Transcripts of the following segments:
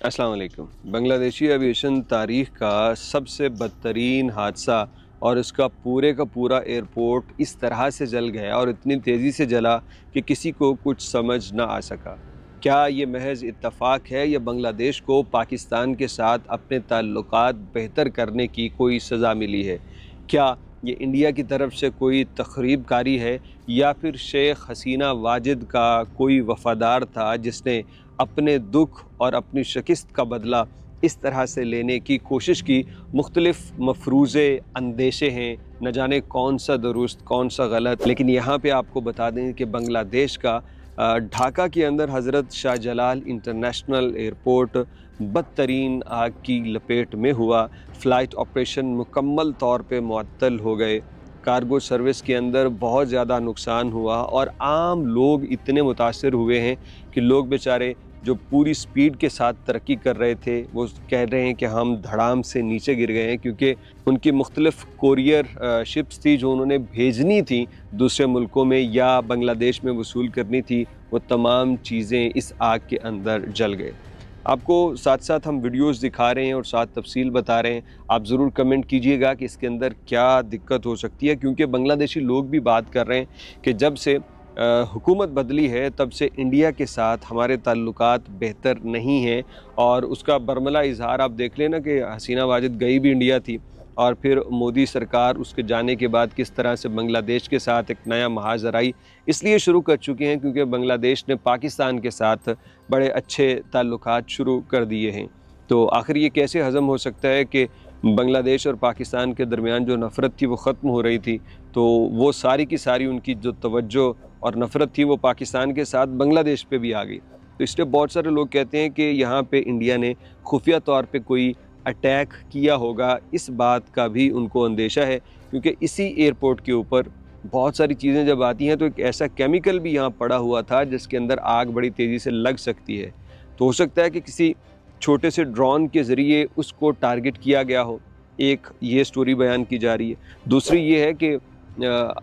अस्सलाम वालेकुम। बांग्लादेशी एविएशन तारीख़ का सबसे बदतरीन हादसा और इसका पूरे का पूरा एयरपोर्ट इस तरह से जल गया और इतनी तेज़ी से जला कि किसी को कुछ समझ ना आ सका। क्या ये महज इत्तफ़ाक है या बांग्लादेश को पाकिस्तान के साथ अपने ताल्लुकात बेहतर करने की कोई सज़ा मिली है? क्या ये इंडिया की तरफ से कोई तख़रीब कारी है या फिर शेख हसीना वाजिद का कोई वफ़ादार था जिसने अपने दुख और अपनी शिकस्त का बदला इस तरह से लेने की कोशिश की? मुख्तलिफ मफरूज़े अंदेशे हैं, न जाने कौन सा दुरुस्त कौन सा गलत। लेकिन यहाँ पे आपको बता दें कि बांग्लादेश का ढाका के अंदर हज़रत शाहजलाल इंटरनेशनल एयरपोर्ट बदतरीन आग की लपेट में हुआ। फ़्लाइट ऑपरेशन मुकम्मल तौर पे मुअत्तल हो गए। कार्गो सर्विस के अंदर बहुत ज़्यादा नुकसान हुआ और आम लोग इतने मुतासर हुए हैं कि लोग बेचारे जो पूरी स्पीड के साथ तरक्की कर रहे थे वो कह रहे हैं कि हम धड़ाम से नीचे गिर गए हैं, क्योंकि उनकी मुख्तलिफ़ कोरियर शिप्स थी जो उन्होंने भेजनी थी दूसरे मुल्कों में या बांग्लादेश में वसूल करनी थी, वो तमाम चीज़ें इस आग के अंदर जल गए। आपको साथ साथ हम वीडियोस दिखा रहे हैं और साथ तफसील बता रहे हैं। आप ज़रूर कमेंट कीजिएगा कि इसके अंदर क्या दिक्कत हो सकती है, क्योंकि बांग्लादेशी लोग भी बात कर रहे हैं कि जब से हुकूमत बदली है तब से इंडिया के साथ हमारे ताल्लुकात बेहतर नहीं हैं। और उसका बरमला इजहार आप देख लेना कि हसीना वाजिद गई भी इंडिया थी और फिर मोदी सरकार उसके जाने के बाद किस तरह से बांग्लादेश के साथ एक नया महाजराई इसलिए शुरू कर चुके हैं क्योंकि बांग्लादेश ने पाकिस्तान के साथ बड़े अच्छे ताल्लुकात शुरू कर दिए हैं। तो आखिर ये कैसे हज़म हो सकता है कि बांग्लादेश और पाकिस्तान के दरमियान जो नफ़रत थी वो ख़त्म हो रही थी, तो वो सारी की सारी उनकी जो तवज्जो और नफ़रत थी वो पाकिस्तान के साथ बांग्लादेश पे भी आ गई। तो इसलिए बहुत सारे लोग कहते हैं कि यहाँ पे इंडिया ने खुफिया तौर पे कोई अटैक किया होगा, इस बात का भी उनको अंदेशा है, क्योंकि इसी एयरपोर्ट के ऊपर बहुत सारी चीज़ें जब आती हैं तो एक ऐसा केमिकल भी यहाँ पड़ा हुआ था जिसके अंदर आग बड़ी तेज़ी से लग सकती है। तो हो सकता है कि किसी छोटे से ड्रोन के ज़रिए उसको टारगेट किया गया हो। एक ये स्टोरी बयान की जा रही है। दूसरी ये है कि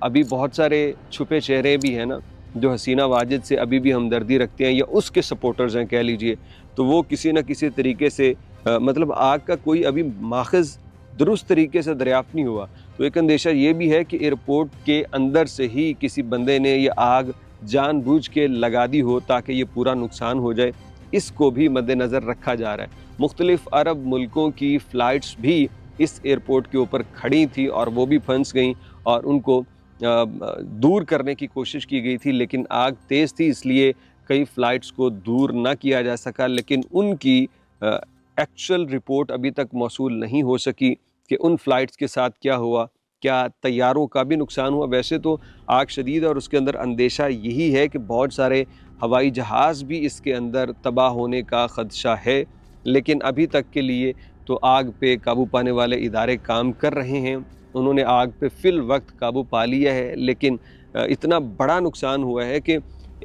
अभी बहुत सारे छुपे चेहरे भी हैं ना, जो हसीना वाजिद से अभी भी हमदर्दी रखते हैं या उसके सपोर्टर्स हैं कह लीजिए, तो वो किसी न किसी तरीके से मतलब आग का कोई अभी माखज़ दुरुस्त तरीके से दरियाफ़्त नहीं हुआ। तो एक अंदेशा ये भी है कि एयरपोर्ट के अंदर से ही किसी बंदे ने ये आग जानबूझ के लगा दी हो ताकि ये पूरा नुकसान हो जाए। इसको भी मद्देनज़र रखा जा रहा है। मुख्तलिफ़ अरब मुल्कों की फ़्लाइट्स भी इस एयरपोर्ट के ऊपर खड़ी थी और वो भी फंस गईं और उनको दूर करने की कोशिश की गई थी, लेकिन आग तेज़ थी इसलिए कई फ़्लाइट्स को दूर ना किया जा सका। लेकिन उनकी एक्चुअल रिपोर्ट अभी तक मौसूल नहीं हो सकी कि उन फ़्लाइट्स के साथ क्या हुआ, क्या तैयारों का भी नुकसान हुआ। वैसे तो आग शदीद और उसके अंदर अंदेशा यही है कि बहुत सारे हवाई जहाज़ भी इसके अंदर तबाह होने का ख़दशा है, लेकिन अभी तक के लिए तो आग पे काबू पाने वाले इदारे काम कर रहे हैं। उन्होंने आग पे फ़िल वक्त काबू पा लिया है, लेकिन इतना बड़ा नुकसान हुआ है कि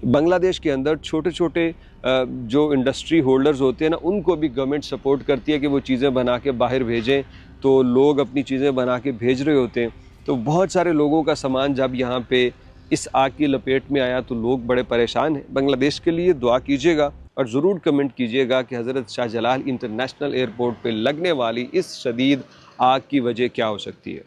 बांग्लादेश के अंदर छोटे छोटे जो इंडस्ट्री होल्डर्स होते हैं ना, उनको भी गवर्नमेंट सपोर्ट करती है कि वो चीज़ें बना के बाहर भेजें। तो लोग अपनी चीज़ें बना के भेज रहे होते हैं, तो बहुत सारे लोगों का सामान जब यहाँ पे इस आग की लपेट में आया तो लोग बड़े परेशान हैं। बांग्लादेश के लिए दुआ कीजिएगा और ज़रूर कमेंट कीजिएगा कि हज़रत शाहजलाल इंटरनेशनल एयरपोर्ट पे लगने वाली इस शदीद आग की वजह क्या हो सकती है।